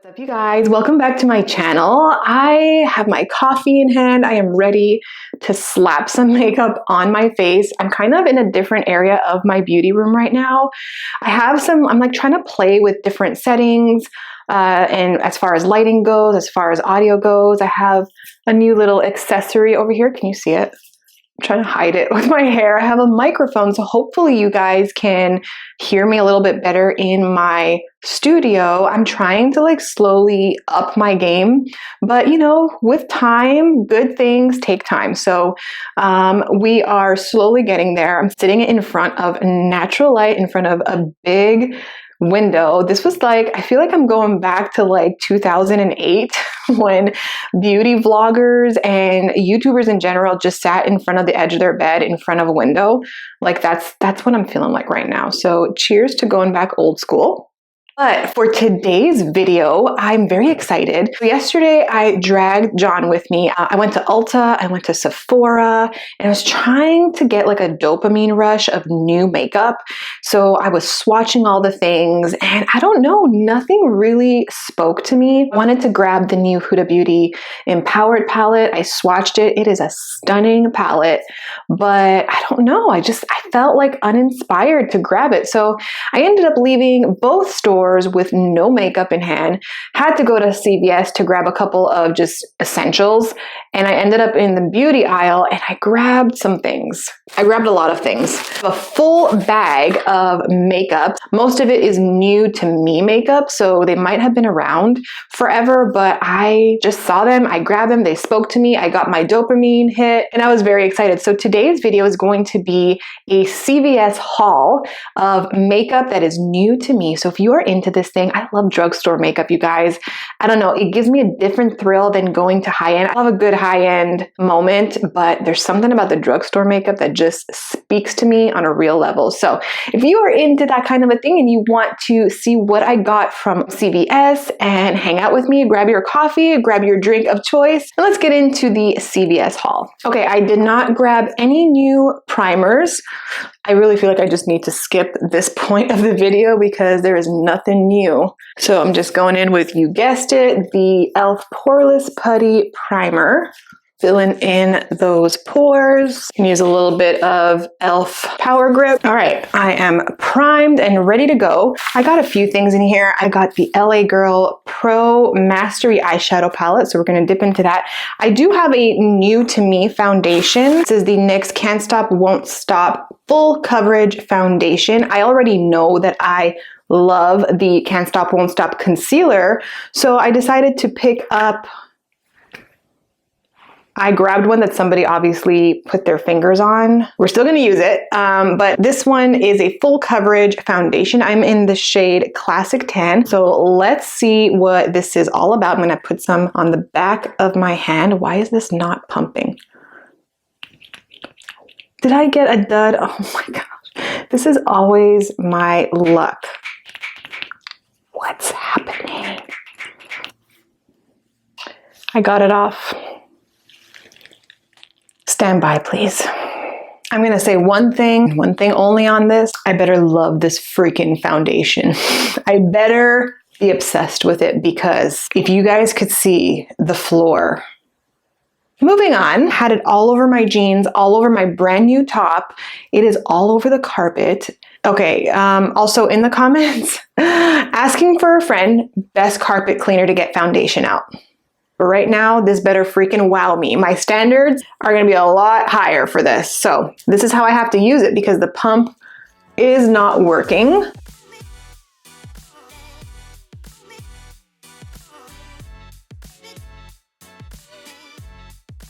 What's up, you guys? Welcome back to my channel. I have my coffee in hand. I am ready to slap some makeup on my face. I'm kind of in a different area of my beauty room right now. I'm like trying to play with different settings and as far as lighting goes, as far as audio goes. I have a new little accessory over here. Can you see it? I'm trying to hide it with my hair. I have a microphone, so hopefully you guys can hear me a little bit better in my studio. I'm trying to like slowly up my game, but you know, with time, good things take time. So we are slowly getting there. I'm sitting in front of natural light, in front of a big window. This was like, I feel like I'm going back to like 2008 when beauty vloggers and YouTubers in general just sat in front of the edge of their bed in front of a window. Like that's what I'm feeling like right now. So cheers to going back old school. But for today's video, I'm very excited. So yesterday, I dragged John with me. I went to Ulta, I went to Sephora, and I was trying to get like a dopamine rush of new makeup. So I was swatching all the things, and I don't know, nothing really spoke to me. I wanted to grab the new Huda Beauty Empowered palette. I swatched it. It is a stunning palette, but I don't know. I felt like uninspired to grab it. So I ended up leaving both stores with no makeup in hand, had to go to CVS to grab a couple of just essentials, and I ended up in the beauty aisle and I grabbed some things. I grabbed a lot of things. A full bag of makeup. Most of it is new to me makeup, so they might have been around forever, but I just saw them, I grabbed them, they spoke to me, I got my dopamine hit, and I was very excited. So today's video is going to be a CVS haul of makeup that is new to me. So if you are into this thing, I love drugstore makeup, you guys. I don't know, it gives me a different thrill than going to high-end. I love a good high-end moment, but there's something about the drugstore makeup that just speaks to me on a real level. So if you are into that kind of a thing and you want to see what I got from CVS and hang out with me, grab your coffee, grab your drink of choice, and let's get into the CVS haul. Okay, I did not grab any new primers. I really feel like I just need to skip this point of the video because there is nothing new. So I'm just going in with, you guessed it, the e.l.f. Poreless Putty Primer. Filling in those pores. Can use a little bit of e.l.f. Power Grip. All right, I am primed and ready to go. I got a few things in here. I got the LA Girl Pro Mastery Eyeshadow Palette, so we're gonna dip into that. I do have a new to me foundation. This is the NYX Can't Stop Won't Stop Full Coverage Foundation. I already know that I love the Can't Stop Won't Stop Concealer, so I decided to pick up, I grabbed one that somebody obviously put their fingers on. We're still gonna use it, but this one is a full coverage foundation. I'm in the shade Classic Tan. So let's see what this is all about. I'm gonna put some on the back of my hand. Why is this not pumping? Did I get a dud? Oh my gosh. This is always my luck. What's happening? I got it off. Stand by, please. I'm gonna say one thing only on this. I better love this freaking foundation. I better be obsessed with it because if you guys could see the floor. Moving on, had it all over my jeans, all over my brand new top. It is all over the carpet. Okay, also in the comments, asking for a friend, best carpet cleaner to get foundation out. But right now, this better freaking wow me. My standards are gonna be a lot higher for this. So this is how I have to use it because the pump is not working.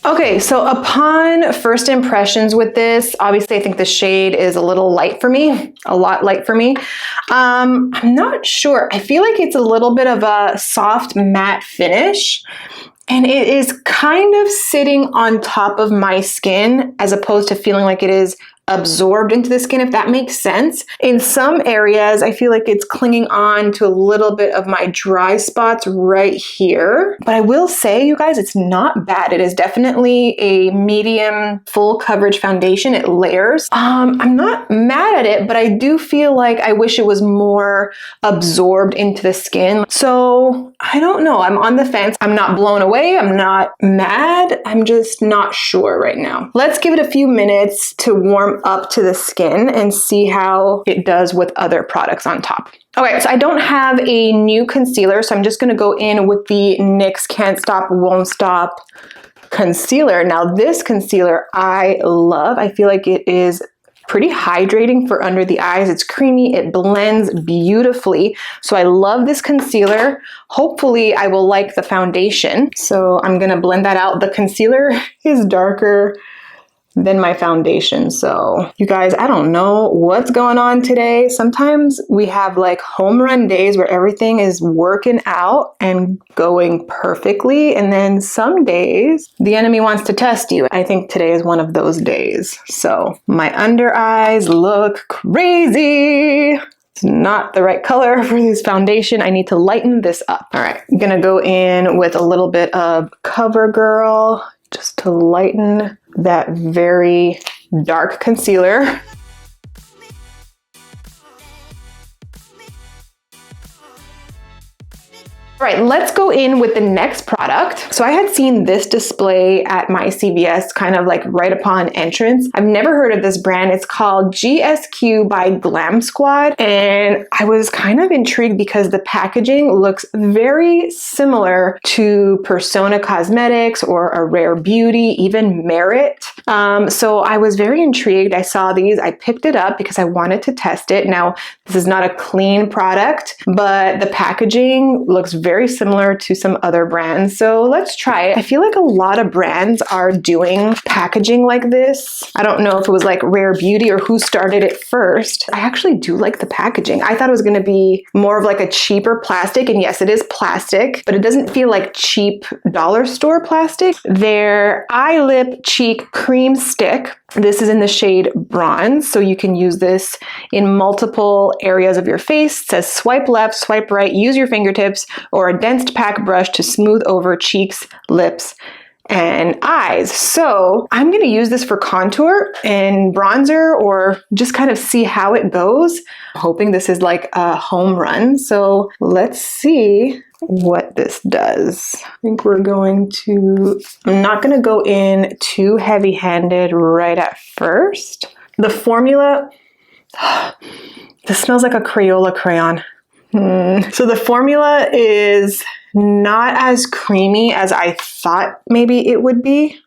Okay, so upon first impressions with this, obviously I think the shade is a little light for me, a lot light for me. I'm not sure. I feel like it's a little bit of a soft matte finish, and it is kind of sitting on top of my skin as opposed to feeling like it is absorbed into the skin, if that makes sense. In some areas, I feel like it's clinging on to a little bit of my dry spots right here. But I will say, you guys, it's not bad. It is definitely a medium full coverage foundation. It layers. I'm not mad at it, but I do feel like I wish it was more absorbed into the skin. So I don't know. I'm on the fence. I'm not blown away. I'm not mad. I'm just not sure right now. Let's give it a few minutes to warm up to the skin and see how it does with other products on top. Okay, so I don't have a new concealer, so I'm just gonna go in with the NYX Can't Stop, Won't Stop concealer. Now this concealer I love. I feel like it is pretty hydrating for under the eyes. It's creamy, it blends beautifully. So I love this concealer. Hopefully I will like the foundation. So I'm gonna blend that out. The concealer is darker than my foundation. So you guys, I don't know what's going on today. Sometimes we have like home run days where everything is working out and going perfectly. And then some days the enemy wants to test you. I think today is one of those days. So my under eyes look crazy. It's not the right color for this foundation. I need to lighten this up. All right, I'm gonna go in with a little bit of CoverGirl just to lighten that very dark concealer. All right, let's go in with the next product. So I had seen this display at my CVS kind of like right upon entrance. I've never heard of this brand. It's called GSQ by Glam Squad. And I was kind of intrigued because the packaging looks very similar to Persona Cosmetics or a Rare Beauty, even Merit. So I was very intrigued. I saw these, I picked it up because I wanted to test it. Now, this is not a clean product, but the packaging looks very similar to some other brands. So let's try it. I feel like a lot of brands are doing packaging like this. I don't know if it was like Rare Beauty or who started it first. I actually do like the packaging. I thought it was going to be more of like a cheaper plastic. And yes, it is plastic, but it doesn't feel like cheap dollar store plastic. Their eye, lip, cheek cream stick. This is in the shade Bronze. So you can use this in multiple areas of your face. It says swipe left, swipe right, use your fingertips or a dense pack brush to smooth over cheeks, lips, and eyes. So I'm going to use this for contour and bronzer or just kind of see how it goes. I'm hoping this is like a home run. So let's see what this does. I think we're going to, I'm not going to go in too heavy-handed right at first. The formula, this smells like a Crayola crayon. So the formula is not as creamy as I thought maybe it would be.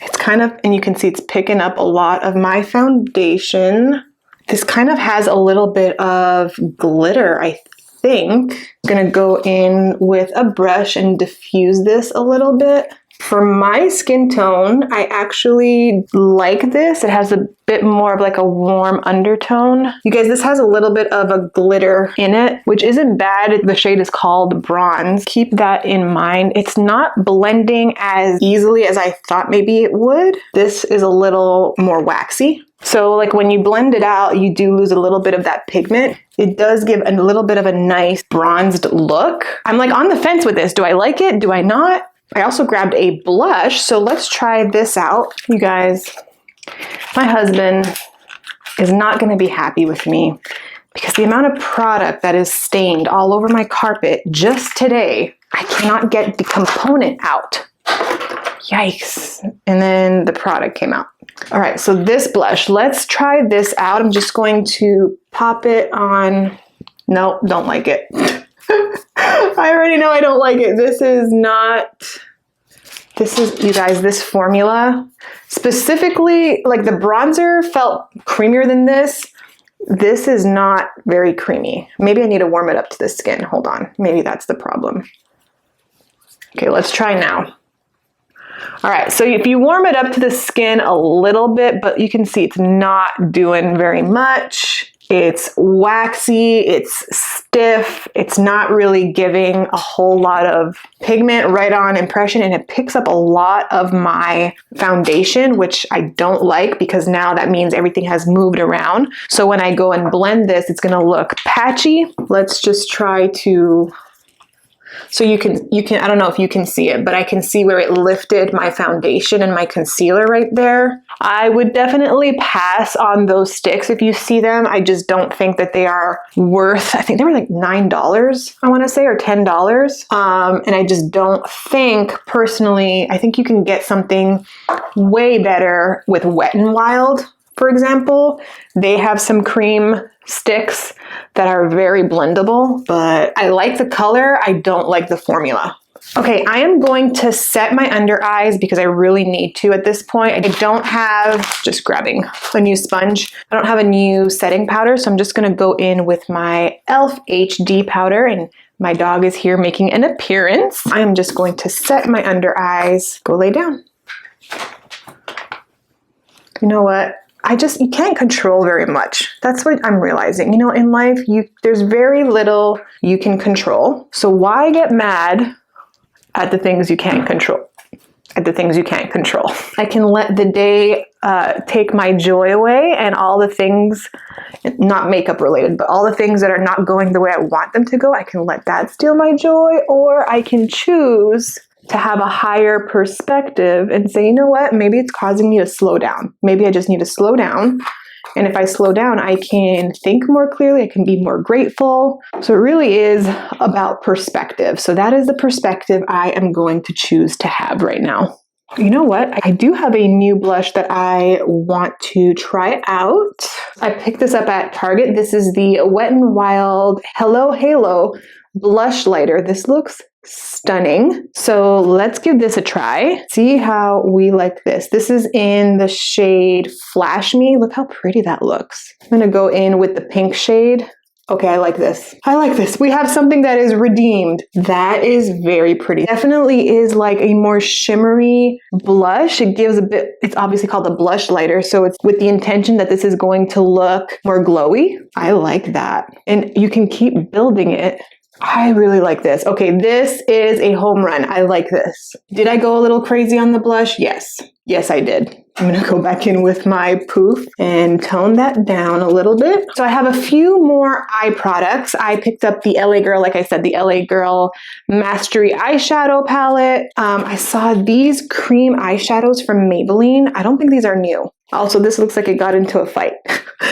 It's kind of, and you can see it's picking up a lot of my foundation. This kind of has a little bit of glitter, I think. I'm gonna go in with a brush and diffuse this a little bit. For my skin tone, I actually like this. It has a bit more of like a warm undertone. You guys, this has a little bit of a glitter in it, which isn't bad. The shade is called Bronze. Keep that in mind. It's not blending as easily as I thought maybe it would. This is a little more waxy. So like when you blend it out, you do lose a little bit of that pigment. It does give a little bit of a nice bronzed look. I'm like on the fence with this. Do I like it? Do I not? I also grabbed a blush, so let's try this out. You guys, my husband is not going to be happy with me because the amount of product that is stained all over my carpet just today, I cannot get the component out. Yikes. And then the product came out. All right, so this blush, let's try this out. I'm just going to pop it on. Nope, don't like it. I already know I don't like it. This is, you guys, this formula, specifically, like the bronzer felt creamier than this. This is not very creamy. Maybe I need to warm it up to the skin. Hold on. Maybe that's the problem. Okay, let's try now. All right, so if you warm it up to the skin a little bit, but you can see it's not doing very much. It's waxy, it's stiff, it's not really giving a whole lot of pigment right on impression, and it picks up a lot of my foundation, which I don't like because now that means everything has moved around. So when I go and blend this, it's gonna look patchy. Let's just try to, so you can, I don't know if you can see it, but I can see where it lifted my foundation and my concealer right there. I would definitely pass on those sticks if you see them. I just don't think that they are worth, I think they were like $9, I want to say, or $10. And I just don't think, personally, I think you can get something way better with Wet n Wild, for example. They have some cream sticks that are very blendable, but I like the color. I don't like the formula. Okay, I am going to set my under eyes because I really need to at this point. I don't have, just grabbing a new sponge, I don't have a new setting powder, so I'm just gonna go in with my e.l.f. HD powder, and my dog is here making an appearance. I am just going to set my under eyes. Go lay down. You know what? You can't control very much. That's what I'm realizing. You know, in life, there's very little you can control. So why get mad at the things you can't control? I can let the day take my joy away, and all the things, not makeup related, but all the things that are not going the way I want them to go, I can let that steal my joy, or I can choose to have a higher perspective and say, you know what, maybe it's causing me to slow down. Maybe I just need to slow down. And if I slow down, I can think more clearly, I can be more grateful. So it really is about perspective. So that is the perspective I am going to choose to have right now. You know what? I do have a new blush that I want to try out. I picked this up at Target. This is the Wet n Wild Hello Halo Blush Lighter. This looks stunning. So let's give this a try. See how we like this. This is in the shade Flash Me. Look how pretty that looks. I'm gonna go in with the pink shade. Okay, I like this. I like this. We have something that is redeemed. That is very pretty. Definitely is like a more shimmery blush. It gives a bit, it's obviously called a blush lighter, so it's with the intention that this is going to look more glowy. I like that. And you can keep building it. I really like this. Okay, this is a home run. I like this. Did I go a little crazy on the blush? Yes. Yes, I did. I'm gonna go back in with my poof and tone that down a little bit. So I have a few more eye products. I picked up the LA Girl, like I said, the LA Girl Mastery Eyeshadow Palette. I saw these cream eyeshadows from Maybelline. I don't think these are new. Also, this looks like it got into a fight.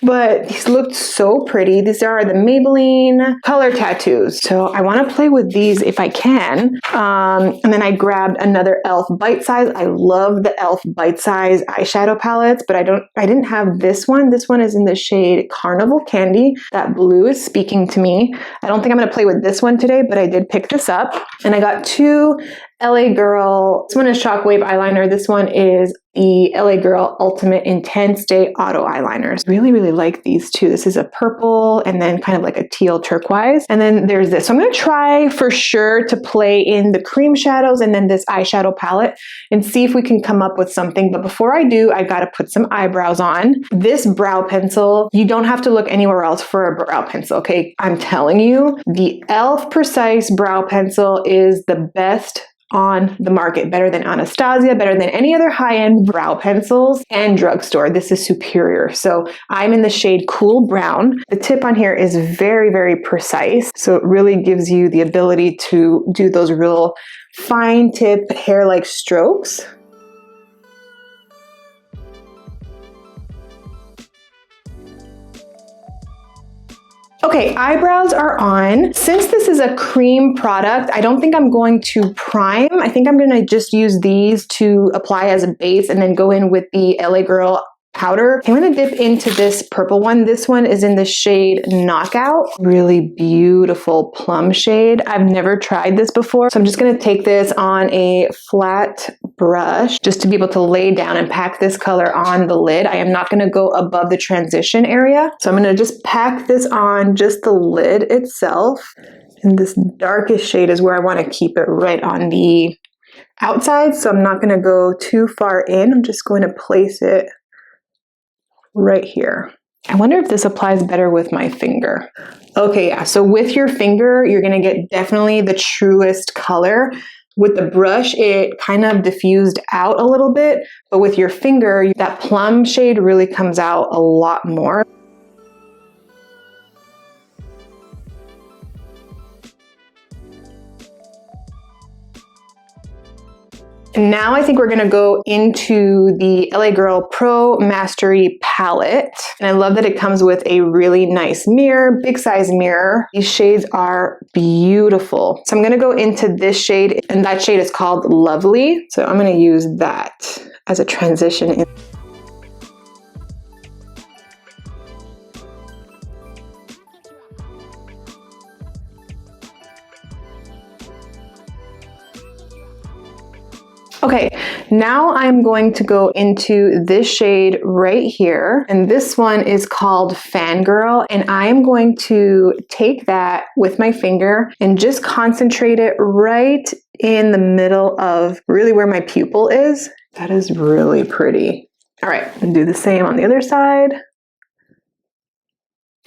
But these looked so pretty. These are the Maybelline Color Tattoos. So I want to play with these if I can. And then I grabbed another e.l.f. Bite Size. I love the e.l.f. Bite Size eyeshadow palettes, but I didn't have this one. This one is in the shade Carnival Candy. That blue is speaking to me. I don't think I'm going to play with this one today, but I did pick this up. And I got two LA Girl. This one is Shockwave eyeliner. This one is the LA Girl Ultimate Intense Day Auto Eyeliners. Really, really like these two. This is a purple and then kind of like a teal turquoise. And then there's this. So I'm going to try for sure to play in the cream shadows and then this eyeshadow palette and see if we can come up with something. But before I do, I got to put some eyebrows on. This brow pencil, you don't have to look anywhere else for a brow pencil, okay? I'm telling you, the e.l.f. Precise Brow Pencil is the best on the market, better than Anastasia, better than any other high-end brow pencils, and Drugstore. This is superior. So I'm in the shade Cool Brown. The tip on here is very, very precise. So it really gives you the ability to do those real fine tip hair-like strokes. Okay, eyebrows are on. Since this is a cream product, I don't think I'm going to prime. I think I'm gonna just use these to apply as a base and then go in with the LA Girl powder. I'm gonna dip into this purple one. This one is in the shade Knockout. Really beautiful plum shade. I've never tried this before, so I'm just gonna take this on a flat brush just to be able to lay down and pack this color on the lid. I am not gonna go above the transition area. So I'm gonna just pack this on just the lid itself. And this darkest shade is where I wanna keep it right on the outside. So I'm not gonna go too far in. I'm just going to place it right here. I wonder if this applies better with my finger. Okay, yeah, so with your finger, you're gonna get definitely the truest color. With the brush, it kind of diffused out a little bit, but with your finger, that plum shade really comes out a lot more. Now I think we're gonna go into the LA Girl Pro Mastery palette. And I love that it comes with a really nice mirror, big size mirror. These shades are beautiful. So I'm gonna go into this shade, and that shade is called Lovely. So I'm gonna use that as a transition. Okay, now I'm going to go into this shade right here, and this one is called Fangirl, and I am going to take that with my finger and just concentrate it right in the middle of really where my pupil is. That is really pretty. All right, and do the same on the other side.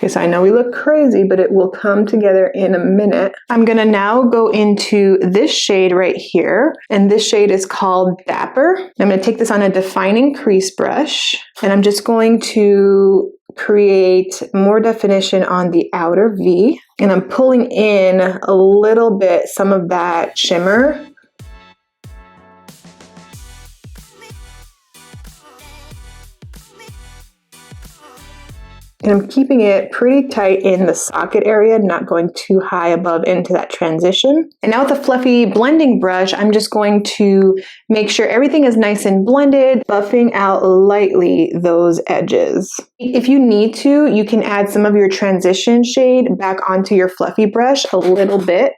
Okay, so I know we look crazy, but it will come together in a minute. I'm gonna now go into this shade right here, and this shade is called Dapper. I'm gonna take this on a defining crease brush, and I'm just going to create more definition on the outer V, and I'm pulling in a little bit some of that shimmer. And I'm keeping it pretty tight in the socket area, not going too high above into that transition. And now with the fluffy blending brush, I'm just going to make sure everything is nice and blended, buffing out lightly those edges. If you need to, you can add some of your transition shade back onto your fluffy brush a little bit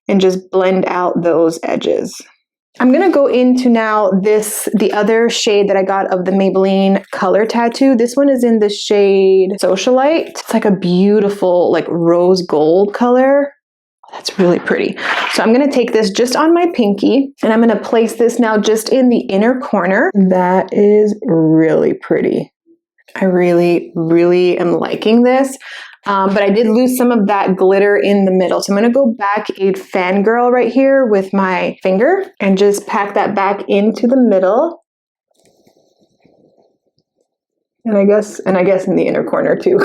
and just blend out those edges. I'm gonna go into now the other shade that I got of the Maybelline Color Tattoo. This one is in the shade Socialite. It's like a beautiful like rose gold color. That's really pretty. So I'm gonna take this just on my pinky, and I'm gonna place this now just in the inner corner. That is really pretty. I really, really am liking this. But I did lose some of that glitter in the middle. So I'm gonna go back a Fangirl right here with my finger and just pack that back into the middle. And I guess in the inner corner too.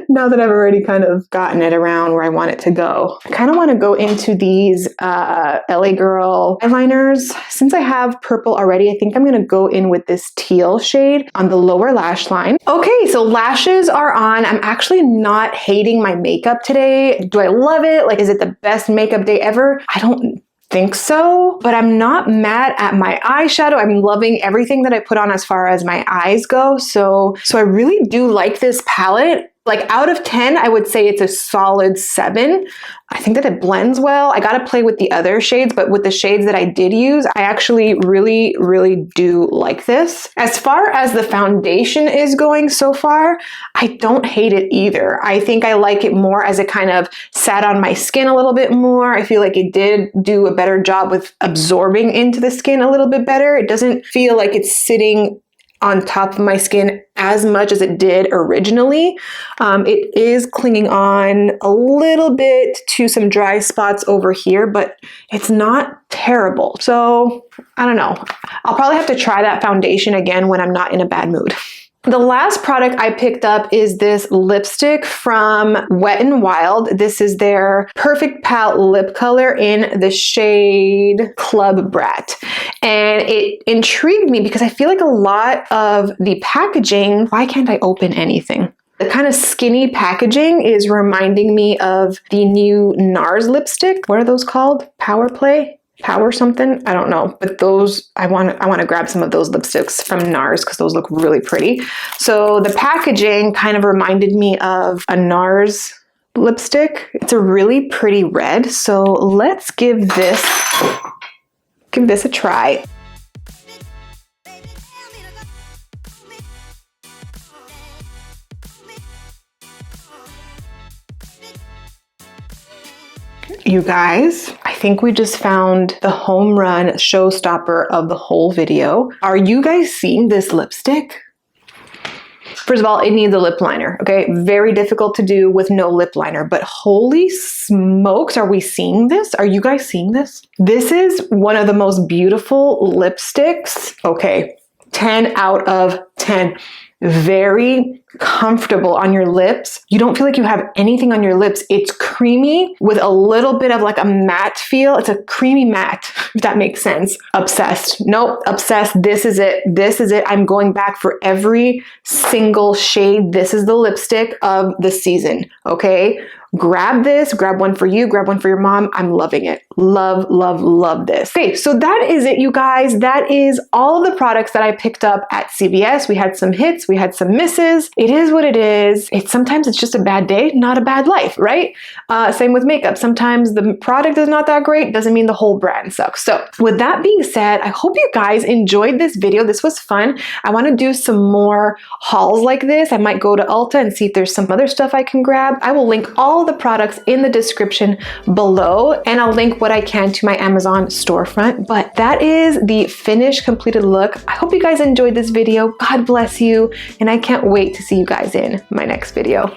Now that I've already kind of gotten it around where I want it to go. I kind of want to go into these LA Girl eyeliners. Since I have purple already, I think I'm going to go in with this teal shade on the lower lash line. Okay, so lashes are on. I'm actually not hating my makeup today. Do I love it? Like, is it the best makeup day ever? I don't think so, but I'm not mad at my eyeshadow. I'm loving everything that I put on as far as my eyes go. So I really do like this palette. Like out of 10, I would say it's a solid 7. I think that it blends well. I got to play with the other shades, but with the shades that I did use, I actually really, really do like this. As far as the foundation is going so far, I don't hate it either. I think I like it more as it kind of sat on my skin a little bit more. I feel like it did do a better job with absorbing into the skin a little bit better. It doesn't feel like it's sitting on top of my skin as much as it did originally. It is clinging on a little bit to some dry spots over here, but it's not terrible. So I don't know. I'll probably have to try that foundation again when I'm not in a bad mood. The last product I picked up is this lipstick from Wet n Wild. This is their Perfect Pout lip color in the shade Club Brat. And it intrigued me because I feel like a lot of the packaging, why can't I open anything? The kind of skinny packaging is reminding me of the new NARS lipstick. What are those called? Power Play? Power something? I don't know, but those, I want to grab some of those lipsticks from NARS because those look really pretty. So the packaging kind of reminded me of a NARS lipstick. It's a really pretty red. So let's give this a try. You guys, I think we just found the home run showstopper of the whole video. Are you guys seeing this lipstick? First of all, it needs a lip liner, okay? Very difficult to do with no lip liner, but holy smokes, are we seeing this? Are you guys seeing this? This is one of the most beautiful lipsticks. Okay, 10 out of 10. Very comfortable on your lips. You don't feel like you have anything on your lips. It's creamy with a little bit of like a matte feel. It's a creamy matte, if that makes sense. Obsessed. Nope, obsessed. This is it. This is it. I'm going back for every single shade. This is the lipstick of the season, okay? Grab this, grab one for you, grab one for your mom. I'm loving it. Love, love, love this. Okay, so that is it, you guys. That is all of the products that I picked up at CVS. We had some hits, we had some misses. It is what it is. Sometimes it's just a bad day, not a bad life, right? Same with makeup. Sometimes the product is not that great, doesn't mean the whole brand sucks. So with that being said, I hope you guys enjoyed this video. This was fun. I want to do some more hauls like this. I might go to Ulta and see if there's some other stuff I can grab. I will link all the products in the description below, and I'll link what I can to my Amazon storefront. But that is the finished, completed look. I hope you guys enjoyed this video. God bless you, and I can't wait to see you guys in my next video.